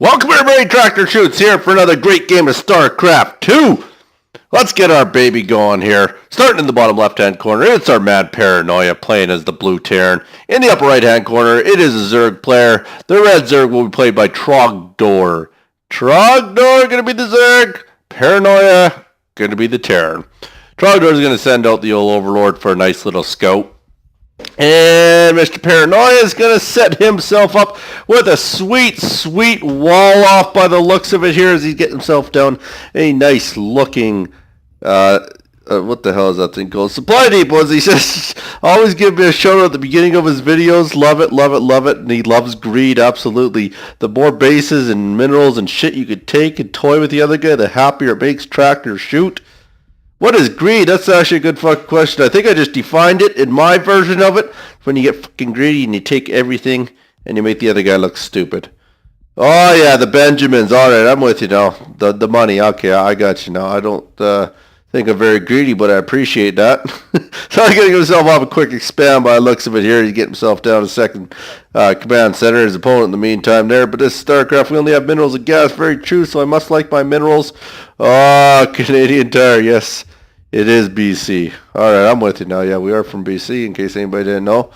Welcome everybody, Tractor Chutes here for another great game of StarCraft 2. Let's get our baby going here. Starting in the bottom left-hand corner, it's our Mad Paranoia playing as the Blue Terran. In the upper right-hand corner, it is a Zerg player. The red Zerg will be played by Trogdor. Trogdor going to be the Zerg. Paranoia going to be the Terran. Trogdor is going to send out the old Overlord for a nice little scout. And Mr. Paranoia is going to set himself up with a sweet, sweet wall off by the looks of it here as he's getting himself down a nice looking, what the hell is that thing called? Supply depot, as he says. Always give me a shout out at the beginning of his videos. Love it, love it, love it. And he loves greed, absolutely. The more bases and minerals and shit you could take and toy with the other guy, the happier it makes Tractor Chute. What is greed? That's actually a good fucking question. I think I just defined it in my version of it. When you get fucking greedy and you take everything and you make the other guy look stupid. Oh yeah, the Benjamins. Alright, I'm with you now. The money. Okay, I got you now. I don't think I'm very greedy, but I appreciate that. So he's getting himself off a quick expand by the looks of it here. He's getting himself down a second command center. His opponent in the meantime there. But this StarCraft, we only have minerals and gas. Very true, so I must like my minerals. Oh, Canadian Tire, yes. It is BC. Alright, I'm with you now. Yeah, we are from BC, in case anybody didn't know.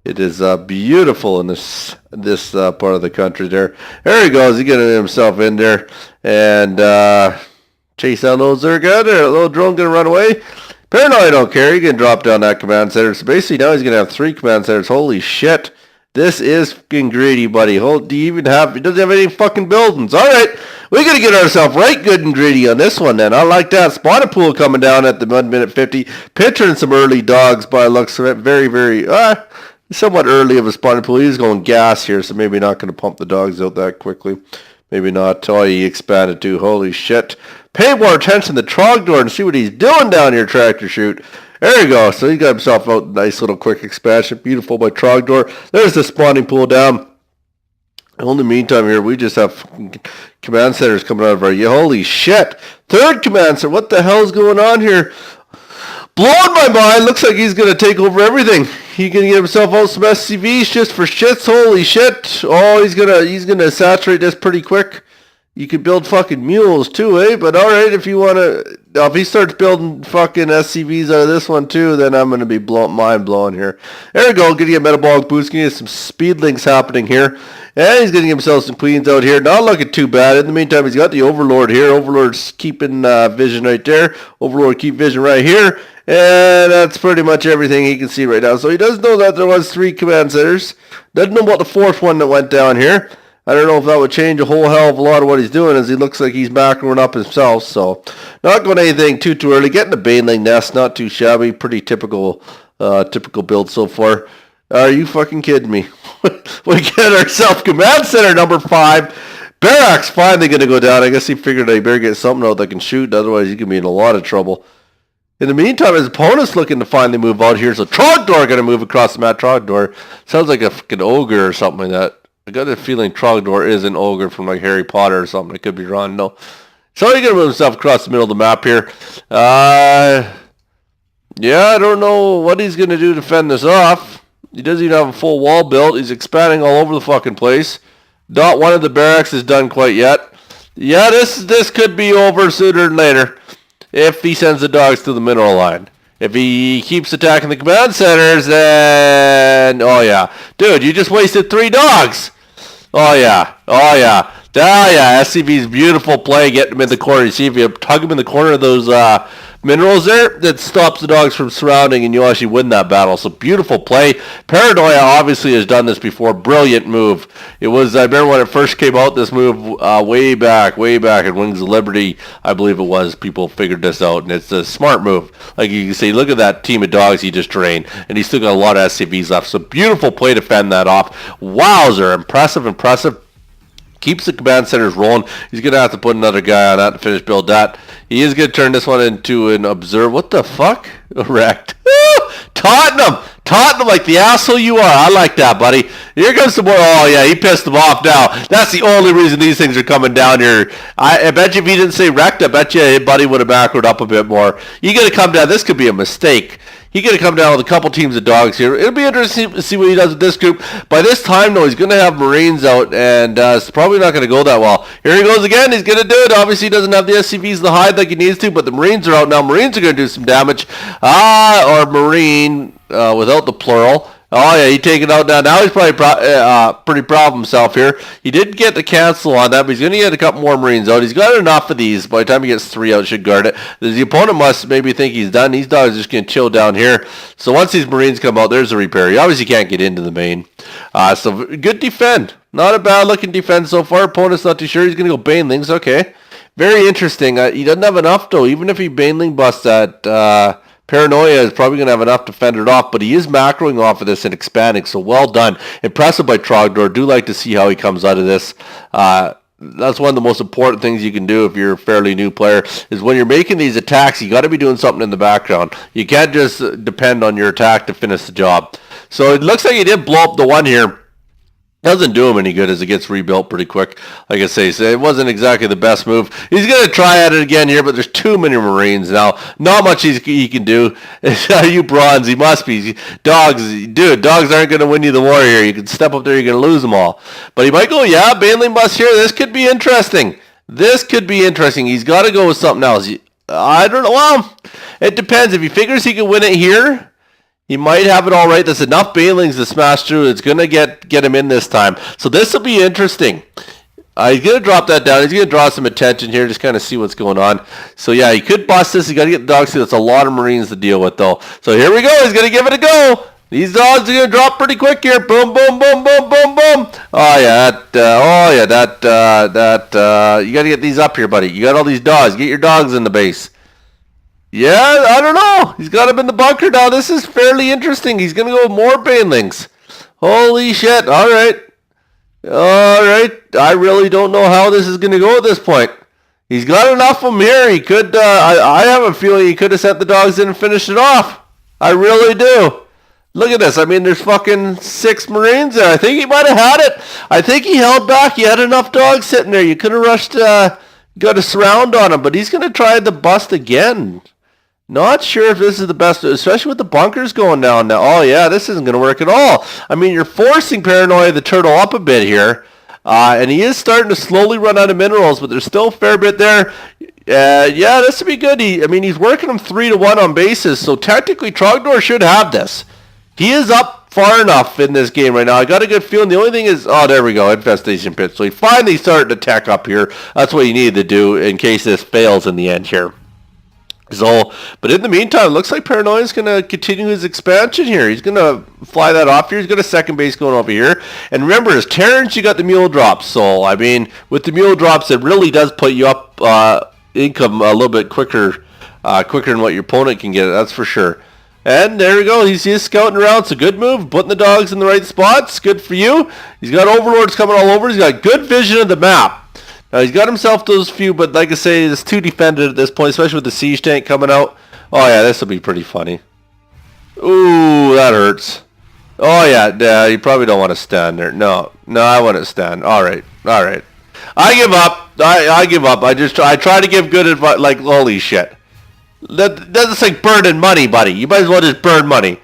It is beautiful in this part of the country there. There he goes. He's getting himself in there. And chase that little Zerg out there. A little drone going to run away. Paranoia don't care. He can drop down that command center. So basically now he's going to have 3 command centers. Holy shit. This is fucking greedy, buddy. He doesn't have any fucking buildings. Alright. We're going to get ourselves right good and greedy on this one then. I like that. Spotted pool coming down at the 1 minute 50. Picturing some early dogs by the looks of it. Very, very, somewhat early of a spotted pool. He's going gas here, so maybe not going to pump the dogs out that quickly. Maybe not. Oh, he expanded too. Holy shit. Pay more attention to Trogdor and see what he's doing down here, Tractor Chute. There you go. So he got himself out. Nice little quick expansion. Beautiful by Trogdor. There's the spawning pool down. In the meantime here, we just have command centers coming out of our... Holy shit. 3rd command center. What the hell's going on here? Blowing my mind. Looks like he's going to take over everything. He's going to get himself out some SCVs just for shits. Holy shit. Oh, he's going to saturate this pretty quick. You could build fucking mules too, eh? But alright, if you want to... If he starts building fucking SCVs out of this one too, then I'm going to be mind blowing here. There we go. Getting a metabolic boost. Getting some speed links happening here. And he's getting himself some queens out here. Not looking too bad. In the meantime, he's got the Overlord here. Overlord's keeping vision right there. Overlord keep vision right here. And that's pretty much everything he can see right now. So he does know that there was 3 command centers. Doesn't know about the 4th one that went down here. I don't know if that would change a whole hell of a lot of what he's doing, as he looks like he's macroing up himself. So not going anything too early. Getting a Baneling nest, not too shabby. Pretty typical build so far. Are you fucking kidding me? We get ourselves command center number 5. Barracks finally going to go down. I guess he figured I better get something out that can shoot. Otherwise, he could be in a lot of trouble. In the meantime, his opponent's looking to finally move out here. So Trogdor going to move across the map. Trogdor sounds like a fucking ogre or something like that. I got a feeling Trogdor is an ogre from like Harry Potter or something. I could be wrong. No. So he's going to move himself across the middle of the map here. Yeah, I don't know what he's going to do to fend this off. He doesn't even have a full wall built. He's expanding all over the fucking place. Not one of the barracks is done quite yet. Yeah, this could be over sooner than later if he sends the dogs to the mineral line. If he keeps attacking the command centers, then... Oh, yeah. Dude, you just wasted 3 dogs. Oh, yeah. Oh, yeah. Oh, yeah. SCV's beautiful play. Get him in the corner. You see, if you tug him in the corner of those minerals there, that stops the dogs from surrounding, and you actually win that battle. So beautiful play. Paranoia obviously has done this before. Brilliant move. It was, I remember when it first came out, this move way back in Wings of Liberty, I believe it was. People figured this out, and it's a smart move. Like you can see, look at that team of dogs he just drained, and he's still got a lot of SCVs left. So beautiful play to fend that off. Wowzer. Impressive. Keeps the command centers rolling. He's going to have to put another guy on that to finish build that. He is going to turn this one into an observe. What the fuck? Wrecked. Taunting him like the asshole you are. I like that, buddy. Here comes some more. Oh, yeah, he pissed him off now. That's the only reason these things are coming down here. I bet you if he didn't say wrecked, I bet you buddy would have backward up a bit more. You got to come down. This could be a mistake. He could have come down with a couple teams of dogs here. It'll be interesting to see what he does with this group. By this time, though, he's going to have Marines out, and it's probably not going to go that well. Here he goes again. He's going to do it. Obviously, he doesn't have the SCVs to hide like he needs to, but the Marines are out now. Marines are going to do some damage. Or Marine without the plural. Oh, yeah, he take it out now. Now he's probably pretty proud of himself here. He did get the cancel on that, but he's going to get a couple more Marines out. He's got enough of these. By the time he gets 3 out, should guard it. The opponent must maybe think he's done. These dogs are just going to chill down here. So once these Marines come out, there's a repair. He obviously can't get into the main. So good defend. Not a bad-looking defense so far. Opponent's not too sure. He's going to go Banelings. Okay. Very interesting. He doesn't have enough, though. Even if he Baneling busts that... Paranoia is probably going to have enough to fend it off, but he is macroing off of this and expanding, so well done. Impressive by Trogdor. Do like to see how he comes out of this. That's one of the most important things you can do if you're a fairly new player, is when you're making these attacks, you got to be doing something in the background. You can't just depend on your attack to finish the job. So it looks like he did blow up the one here. Doesn't do him any good as it gets rebuilt pretty quick. Like I say, so it wasn't exactly the best move. He's going to try at it again here, but there's too many Marines now. Not much he can do. You bronze, he must be. Dogs, dude, dogs aren't going to win you the war here. You can step up there, you're going to lose them all. But he might go, yeah, Baneling bust here. This could be interesting. This could be interesting. He's got to go with something else. I don't know. Well, it depends. If he figures he can win it here, he might have it all right. There's enough Banelings to smash through. It's going to get him in this time. So this will be interesting. He's going to drop that down. He's going to draw some attention here, just kind of see what's going on. So, yeah, he could bust this. He's got to get the dogs through. That's a lot of Marines to deal with, though. So here we go. He's going to give it a go. These dogs are going to drop pretty quick here. Boom, boom, boom, boom, boom, boom. Oh, yeah. You got to get these up here, buddy. You got all these dogs. Get your dogs in the base. Yeah, I don't know. He's got him in the bunker now. This is fairly interesting. He's going to go with more Banelings. Holy shit. All right. I really don't know how this is going to go at this point. He's got enough of them here. He could, I have a feeling he could have sent the dogs in and finished it off. I really do. Look at this. I mean, there's fucking 6 Marines there. I think he might have had it. I think he held back. He had enough dogs sitting there. You could have rushed, got a surround on him, but he's going to try the bust again. Not sure if this is the best, especially with the bunkers going down now. Oh, yeah, this isn't going to work at all. I mean, you're forcing Paranoia the Turtle up a bit here. And he is starting to slowly run out of minerals, but there's still a fair bit there. Yeah, this would be good. He's working them 3-1 on bases, so technically Trogdor should have this. He is up far enough in this game right now. I got a good feeling. The only thing is, oh, there we go, Infestation Pit. So he finally started to tech up here. That's what you need to do in case this fails in the end here. So, but in the meantime, it looks like Paranoia is going to continue his expansion here. He's going to fly that off here. He's got a second base going over here. And remember, as Terrans, you got the mule drops. So, I mean, with the mule drops, it really does put you up income a little bit quicker than what your opponent can get. That's for sure. And there we go. He's scouting around. It's a good move. Putting the dogs in the right spots. Good for you. He's got overlords coming all over. He's got good vision of the map. Now, he's got himself those few, but like I say, it's too defended at this point, especially with the siege tank coming out. Oh, yeah, this will be pretty funny. Ooh, that hurts. Oh, yeah, you probably don't want to stand there. No, I want to stand. All right. I give up. I give up. I try to give good advice, like, holy shit. That's like burning money, buddy. You might as well just burn money.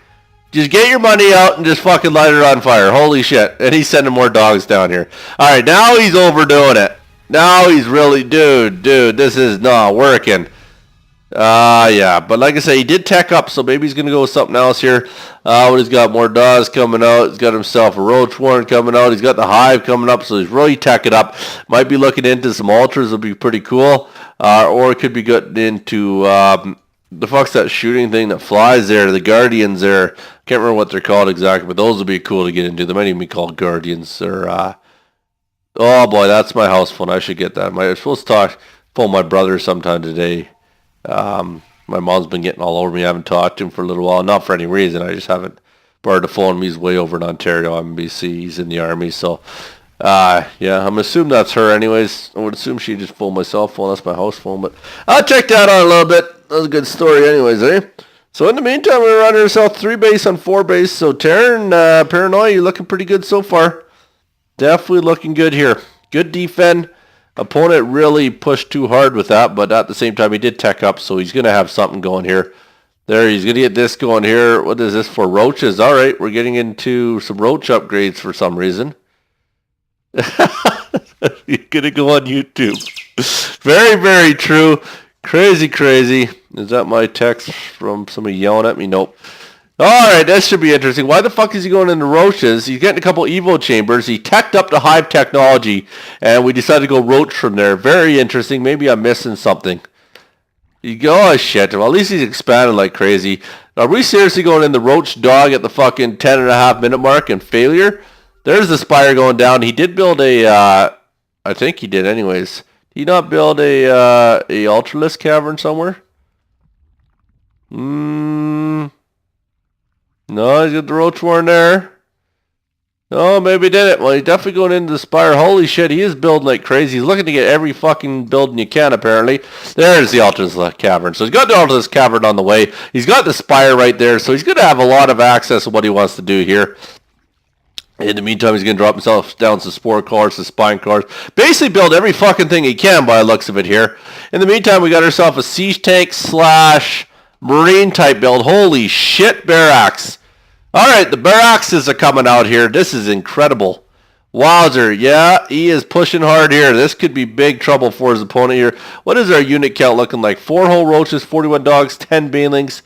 Just get your money out and just fucking light it on fire. Holy shit. And he's sending more dogs down here. All right, now he's overdoing it. Now he's really, dude, this is not working. Yeah, but like I say, he did tech up, so maybe he's going to go with something else here. He's got more dogs coming out. He's got himself a roach warren coming out. He's got the hive coming up, so he's really teching up. Might be looking into some ultras, will be pretty cool. Or it could be getting into, the fuck's that shooting thing that flies there, the guardians there. Can't remember what they're called exactly, but those would be cool to get into. They might even be called guardians, or, oh boy, that's my house phone. I should get that. I'm supposed to phone my brother sometime today. My mom's been getting all over me. I haven't talked to him for a little while. Not for any reason. I just haven't borrowed the phone. He's way over in Ontario. I'm in BC. He's in the army. So, yeah, I'm assuming that's her anyways. I would assume she just phoned my cell phone. That's my house phone. But I'll check that out a little bit. That was a good story anyways, eh? So in the meantime, we're running ourselves 3 base on 4 base. So Terran, Paranoia, you're looking pretty good so far. Definitely looking good here. Good defend. Opponent really pushed too hard with that, but at the same time, he did tech up, so he's going to have something going here. There, he's going to get this going here. What is this for? Roaches. All right, we're getting into some roach upgrades for some reason. You're going to go on YouTube. Very, very true. Crazy, crazy. Is that my text from somebody yelling at me? Nope. All right, that should be interesting. Why the fuck is he going into roaches? He's getting a couple Evo chambers. He teched up to Hive technology, and we decided to go roach from there. Very interesting. Maybe I'm missing something. You go, oh shit. Well, at least he's expanding like crazy. Are we seriously going in the roach dog at the fucking 10.5 minute mark and failure? There's the spire going down. He did build a, I think he did anyways. Did he not build a Ultralisk cavern somewhere? No, he's got the roach warren there. Oh, maybe he didn't. Well, he's definitely going into the spire. Holy shit, he is building like crazy. He's looking to get every fucking building you can, apparently. There's the Ultralisk cavern. So he's got the Ultralisk cavern on the way. He's got the spire right there. So he's going to have a lot of access to what he wants to do here. In the meantime, he's going to drop himself down some spore cores, some spine cores. Basically build every fucking thing he can by the looks of it here. In the meantime, we got ourselves a siege tank / marine type build. Holy shit, barracks. All right, the barracks are coming out here. This is incredible. Wowzer, yeah, he is pushing hard here. This could be big trouble for his opponent here. What is our unit count looking like? 4 whole roaches, 41 dogs, 10 banelings.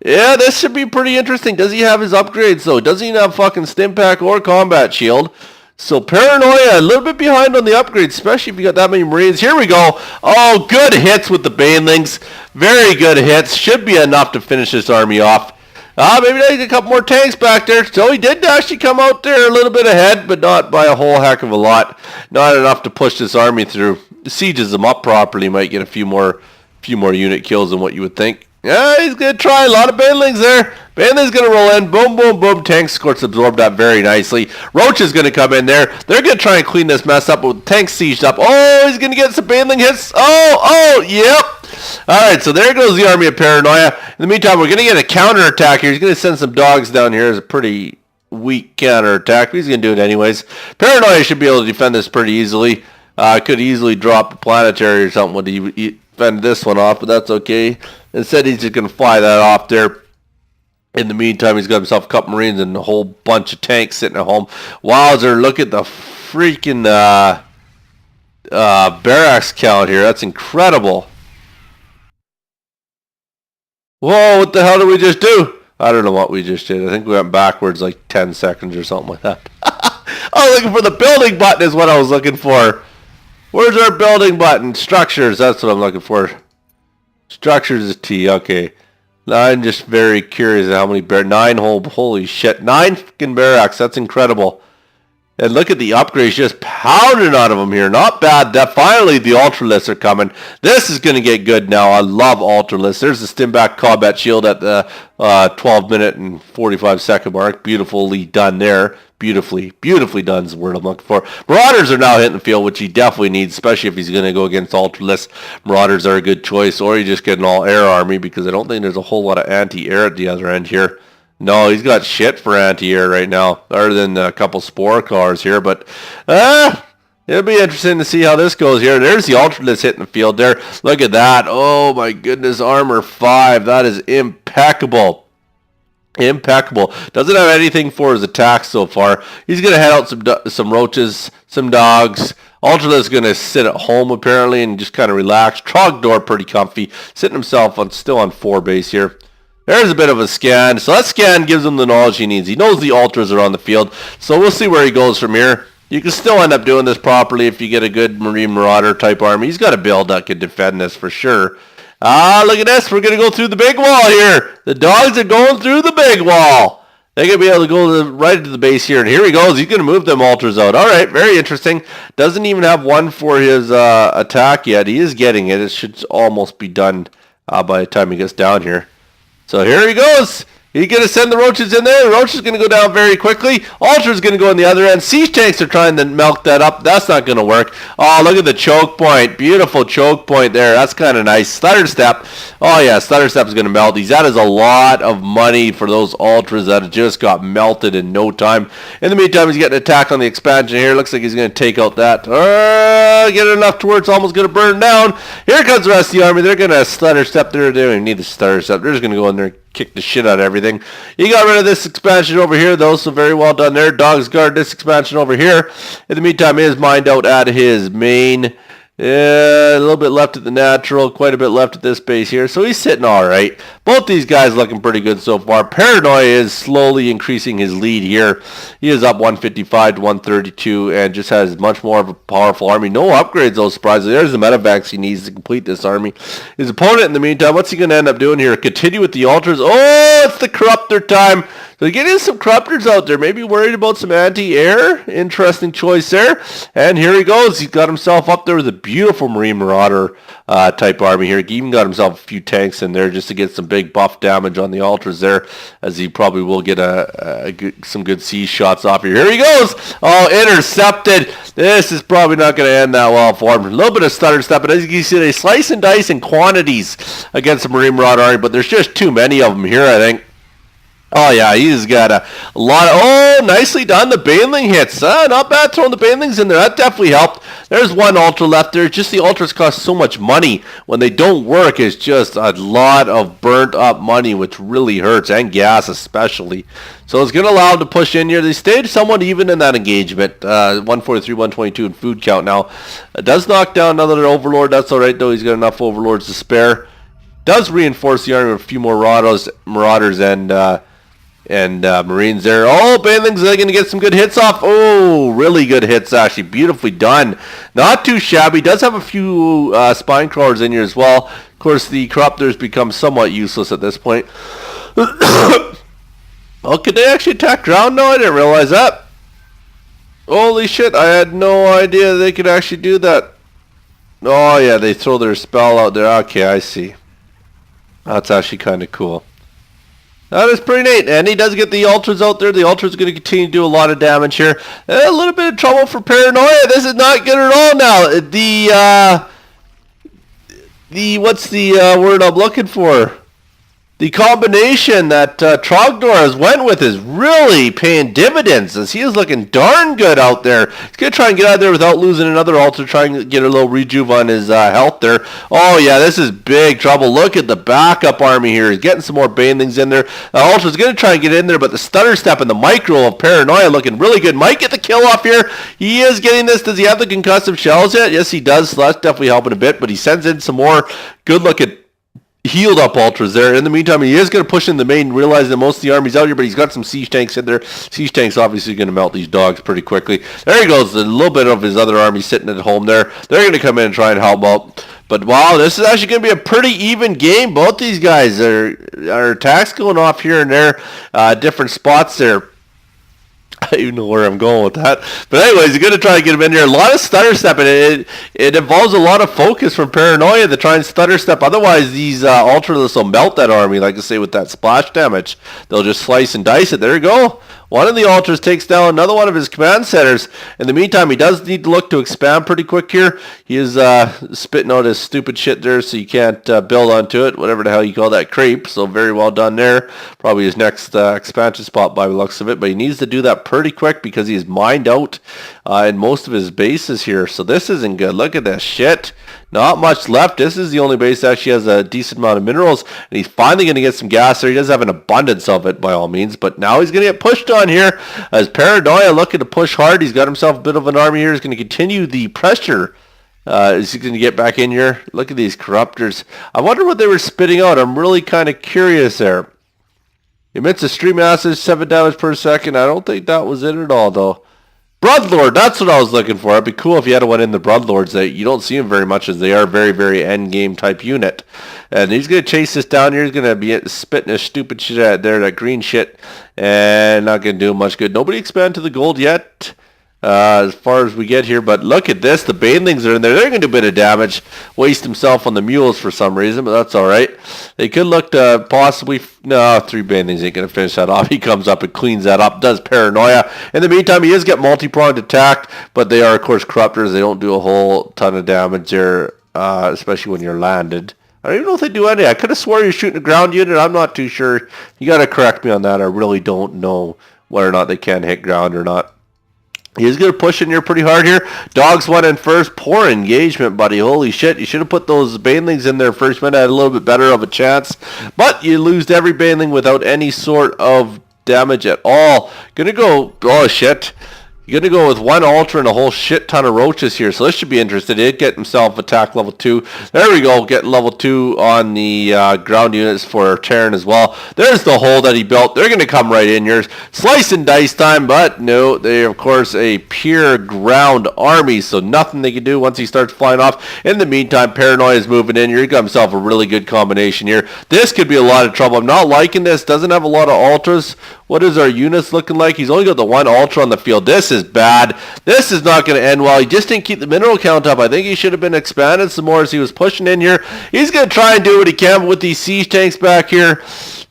Yeah, this should be pretty interesting. Does he have his upgrades, though? Does he have fucking stim pack or combat shield? So Paranoia, a little bit behind on the upgrades, especially if you got that many Marines. Here we go. Oh, good hits with the banelings. Very good hits. Should be enough to finish this army off. Maybe they get a couple more tanks back there. So he did actually come out there a little bit ahead, but not by a whole heck of a lot. Not enough to push this army through. Sieges them up properly. Might get a few more unit kills than what you would think. Yeah, he's going to try. A lot of banelings there. Banelings going to roll in. Boom, boom, boom. Tank squirts absorbed that very nicely. Roach is going to come in there. They're going to try and clean this mess up with tanks sieged up. Oh, he's going to get some baneling hits. Oh, yep. All right, so there goes the army of Paranoia. In the meantime, we're going to get a counterattack here. He's going to send some dogs down here as a pretty weak counterattack. He's going to do it anyways. Paranoia should be able to defend this pretty easily. Could easily drop a planetary or something when he fend this one off, but that's okay. Instead, he's just going to fly that off there. In the meantime, he's got himself a couple Marines and a whole bunch of tanks sitting at home. Wowzer, look at the freaking barracks count here. That's incredible. Whoa, what the hell did we just do? I don't know what we just did. I think we went backwards like 10 seconds or something like that. I was looking for the building button is what I was looking for. Where's our building button? Structures, that's what I'm looking for. Structures is T, okay. I'm just very curious how many 9 holy shit. 9 fucking barracks, that's incredible. And look at the upgrades just pounding out of them here. Not bad. That finally the Ultralisks are coming. This is going to get good now. I love Ultralisks. There's the Stimback combat shield at the 12 minute and 45 second mark. Beautifully done there. Beautifully done is the word I'm looking for. Marauders are now hitting the field, which he definitely needs, especially if he's going to go against Ultralisks. Marauders are a good choice, or you just get an all-air army, because I don't think there's a whole lot of anti-air at the other end here. No, he's got shit for anti-air right now, other than a couple spore cars here, but it'll be interesting to see how this goes here. There's the Ultralisk hitting the field there. Look at that. Oh my goodness, armor 5. That is impeccable. Impeccable. Doesn't have anything for his attack so far. He's going to head out some roaches, some dogs. Ultralisk going to sit at home apparently and just kind of relax. Trogdor pretty comfy, sitting himself still on 4 base here. There's a bit of a scan. So that scan gives him the knowledge he needs. He knows the ultras are on the field. So we'll see where he goes from here. You can still end up doing this properly if you get a good Marine Marauder type army. He's got a build that can defend this for sure. Look at this. We're going to go through the big wall here. The dogs are going through the big wall. They're going to be able to go right into the base here. And here he goes. He's going to move them ultras out. All right. Very interesting. Doesn't even have one for his attack yet. He is getting it. It should almost be done by the time he gets down here. So here he goes. He's going to send the roaches in there. The roach is going to go down very quickly. Ultra's going to go on the other end. Siege tanks are trying to milk that up. That's not going to work. Oh, look at the choke point. Beautiful choke point there. That's kind of nice. Stutter step. Oh, yeah. Stutter step is going to melt these. That is a lot of money for those ultras that just got melted in no time. In the meantime, he's getting attacked on the expansion here. Looks like he's going to take out that. Get it enough to where it's almost going to burn down. Here comes the rest of the army. They're going to stutter step. They don't even need the stutter step. They're just going to go in there, kick the shit out of everything. He got rid of this expansion over here, though, so very well done there. Dogs guard this expansion over here. In the meantime, he is mined out at his main. Yeah, a little bit left at the natural, quite a bit left at this base here, so he's sitting all right. Both these guys looking pretty good so far. Paranoia is slowly increasing his lead here. He is up 155 to 132 and just has much more of a powerful army. No upgrades, though, surprisingly. There's the medevacs he needs to complete this army. His opponent, in the meantime, what's he going to end up doing here? Continue with the altars. Oh, it's the corruptor time. So getting some corruptors out there. Maybe worried about some anti-air. Interesting choice there. And here he goes. He's got himself up there with a beautiful Marine Marauder type army here. He even got himself a few tanks in there just to get some big buff damage on the altars there, as he probably will get some good siege shots off here. Here he goes. Oh, intercepted. This is probably not going to end that well for him. A little bit of stutter step, but as you can see, they slice and dice in quantities against the Marine Marauder army, but there's just too many of them here, I think. Oh, yeah, he's got a lot of... Oh, nicely done. The Baneling hits. Not bad throwing the Banelings in there. That definitely helped. There's one Ultra left there. Just the Ultras cost so much money. When they don't work, it's just a lot of burnt up money, which really hurts, and gas especially. So it's going to allow them to push in here. They stayed somewhat even in that engagement. 143, 122 in food count now. It does knock down another Overlord. That's all right, though. He's got enough Overlords to spare. Does reinforce the army with a few more Marauders and Marines there. Oh, Banelings are going to get some good hits off. Oh, really good hits, actually. Beautifully done. Not too shabby. Does have a few spine crawlers in here as well. Of course, the corruptors become somewhat useless at this point. Oh, could they actually attack ground? No, I didn't realize that. Holy shit, I had no idea they could actually do that. Oh, yeah, they throw their spell out there. Okay, I see. That's actually kind of cool. That is pretty neat, and he does get the Ultras out there. The Ultras are going to continue to do a lot of damage here. A little bit of trouble for Paranoia. This is not good at all now. What's the word I'm looking for? The combination that Trogdor has went with is really paying dividends, as he is looking darn good out there. He's going to try and get out of there without losing another Ultra, trying to get a little rejuve on his health there. Oh, yeah, this is big trouble. Look at the backup army here. He's getting some more Banelings in there. Ultra's going to try and get in there, but the stutter step and the micro of Paranoia looking really good. Might get the kill off here. He is getting this. Does he have the concussive shells yet? Yes, he does. So that's definitely helping a bit, but he sends in some more good-looking healed up Ultras there. In the meantime, he is going to push in the main, realizing that most of the army's out here, but he's got some siege tanks in there. Siege tanks obviously going to melt these dogs pretty quickly. There he goes. A little bit of his other army sitting at home there. They're going to come in and try and help out. But wow, this is actually going to be a pretty even game. Both these guys are attacks going off here and there, different spots there. I don't even know where I'm going with that. But anyways, you're going to try to get him in here. A lot of stutter step, and it involves a lot of focus from Paranoia to try and stutter step. Otherwise, these Ultras will melt that army, like I say, with that splash damage. They'll just slice and dice it. There you go. One of the Ultras takes down another one of his command centers. In the meantime, he does need to look to expand pretty quick here. He is spitting out his stupid shit there, so you can't build onto it, whatever the hell you call that, creep. So very well done there. Probably his next expansion spot by the looks of it, but he needs to do that pretty quick because he's mined out in most of his bases here. So this isn't good. Look at this shit. Not much left. This is the only base that actually has a decent amount of minerals, and he's finally going to get some gas there. He does have an abundance of it by all means, but now he's going to get pushed on here as Paranoia looking to push hard. He's got himself a bit of an army here. He's going to continue the pressure. Is he going to get back in here? Look at these corruptors. I wonder what they were spitting out. I'm really kind of curious there. Emits a stream acid, 7 damage per second. I don't think that was it at all, though. Broodlord, that's what I was looking for. It'd be cool if you had one in the Broodlords. That you don't see them very much, as they are very, very end game type unit. And he's going to chase this down here. He's going to be spitting his stupid shit out there, that green shit, and not going to do him much good. Nobody expanded to the gold yet. As far as we get here, but look at this. The Banelings are in there. They're going to do a bit of damage. Waste himself on the mules for some reason, but that's all right. They could look to possibly... No, 3 Banelings ain't going to finish that off. He comes up and cleans that up. Does Paranoia. In the meantime, he is getting multi-pronged attacked, but they are, of course, corruptors. They don't do a whole ton of damage there, especially when you're landed. I don't even know if they do any. I could have swore you're shooting a ground unit. I'm not too sure. You got to correct me on that. I really don't know whether or not they can hit ground or not. He's going to push in here pretty hard here. Dogs went in first. Poor engagement, buddy. Holy shit. You should have put those banelings in there first. Might have had a little bit better of a chance. But you lose every baneling without any sort of damage at all. Going to go... Oh, shit. You're going to go with one ultra and a whole shit ton of roaches here. So this should be interesting. He'd get himself attack level 2. There we go. Getting level 2 on the ground units for Terran as well. There's the hole that he built. They're going to come right in here. Slice and dice time. But no, they're of course a pure ground army. So nothing they can do once he starts flying off. In the meantime, Paranoia is moving in here. He got himself a really good combination here. This could be a lot of trouble. I'm not liking this. Doesn't have a lot of ultras. What is our units looking like? He's only got the one ultra on the field. This is bad. This is not going to end well. He just didn't keep the mineral count up. I think he should have been expanded some more as he was pushing in here. He's going to try and do what he can with these siege tanks back here.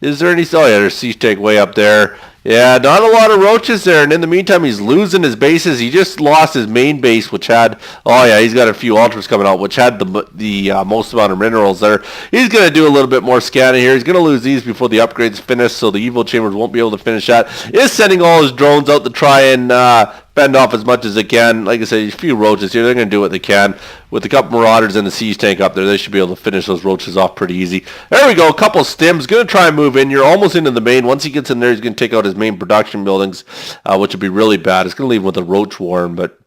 Is there any... Oh, yeah, there's a siege tank way up there. Yeah, not a lot of roaches there. And in the meantime, he's losing his bases. He just lost his main base, which had... Oh, yeah, he's got a few ultras coming out, which had the most amount of minerals there. He's going to do a little bit more scanning here. He's going to lose these before the upgrades finish, so the evil chambers won't be able to finish that. Is sending all his drones out to try and fend off as much as they can. Like I said, a few roaches here. They're going to do what they can. With a couple marauders and the siege tank up there, they should be able to finish those roaches off pretty easy. There we go. A couple stims. Going to try and move in. You're almost into the main. Once he gets in there, he's going to take out his main production buildings, which would be really bad. It's going to leave him with a roach warren, but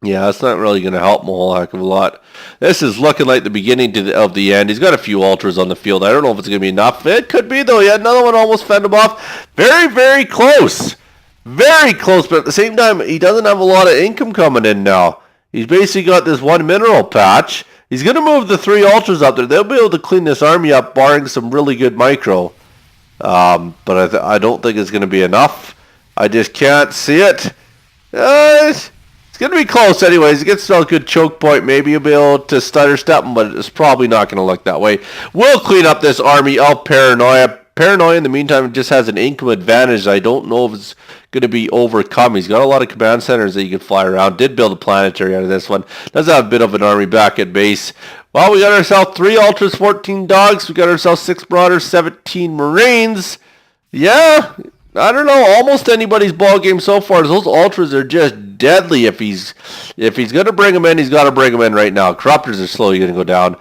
yeah, that's not really going to help him a whole heck of a lot. This is looking like the beginning of the end. He's got a few ultras on the field. I don't know if it's going to be enough. It could be, though. He had another one almost fend him off. Very, very close. Very close, but at the same time, he doesn't have a lot of income coming in now. He's basically got this one mineral patch. He's going to move the 3 ultras up there. They'll be able to clean this army up, barring some really good micro. But I don't think it's going to be enough. I just can't see it. It's going to be close anyways. He gets a good choke point. Maybe he'll be able to stutter step him, but it's probably not going to look that way. We'll clean up this army of Paranoia. Paranoia, in the meantime, just has an income advantage. I don't know if it's going to be overcome. He's got a lot of command centers that you can fly around. Did build a planetary out of this one. Does have a bit of an army back at base. Well, we got ourselves 3 ultras, 14 dogs. We got ourselves 6 marauders, 17 marines. Yeah, I don't know. Almost anybody's ball game so far. Those ultras are just deadly. If he's going to bring them in, he's got to bring them in right now. Corruptors are slowly going to go down.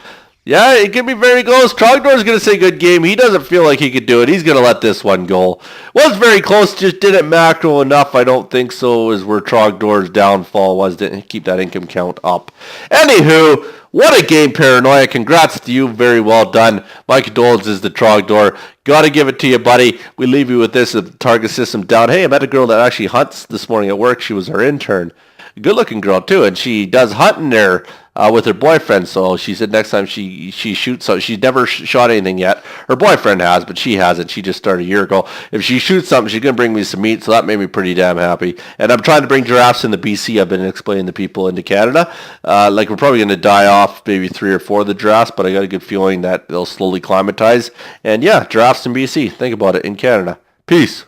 Yeah, it could be very close. Trogdor's going to say good game. He doesn't feel like he could do it. He's going to let this one go. Was very close, just didn't macro enough. I don't think so, is where Trogdor's downfall was. Didn't keep that income count up. Anywho, what a game, Paranoia. Congrats to you. Very well done. My condolences to Trogdor. Got to give it to you, buddy. We leave you with this, the target system down. Hey, I met a girl that actually hunts this morning at work. She was our intern. Good-looking girl, too, and she does hunting there with her boyfriend, so she said next time she shoots, so she's never shot anything yet. Her boyfriend has, but she hasn't. She just started a year ago. If she shoots something, she's going to bring me some meat, so that made me pretty damn happy. And I'm trying to bring giraffes in the BC. I've been explaining to people into Canada. We're probably going to die off maybe 3 or 4 of the giraffes, but I got a good feeling that they'll slowly climatize. And yeah, giraffes in BC. Think about it, in Canada. Peace.